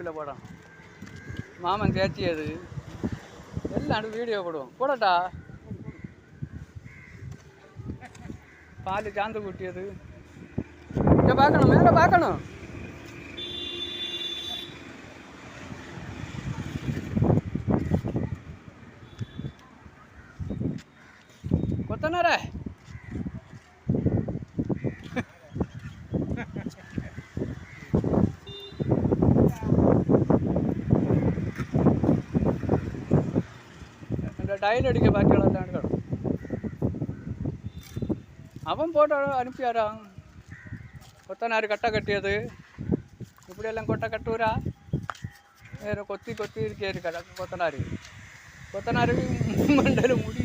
யூடியூப்பில் போடணும். மாமன் தேய்ச்சியது எல்லாம் வீடியோ போடுவோம். போடட்டா பால் சாந்து கூட்டியது இங்கே பார்க்கணும், மேலே பார்க்கணும். கொத்தனாரே டைல் அடிக்க பாக்கியெல்லாம் அவன் போட்டோ அனுப்பியாரான். கொத்தனார் கட்டை கட்டியது இப்படியெல்லாம் கொட்டை கட்டுறா. வேறு கொத்தி கொத்தி இருக்கே இருக்கா கொத்தனார். கொத்தனாருக்கு மண்டையில் முடி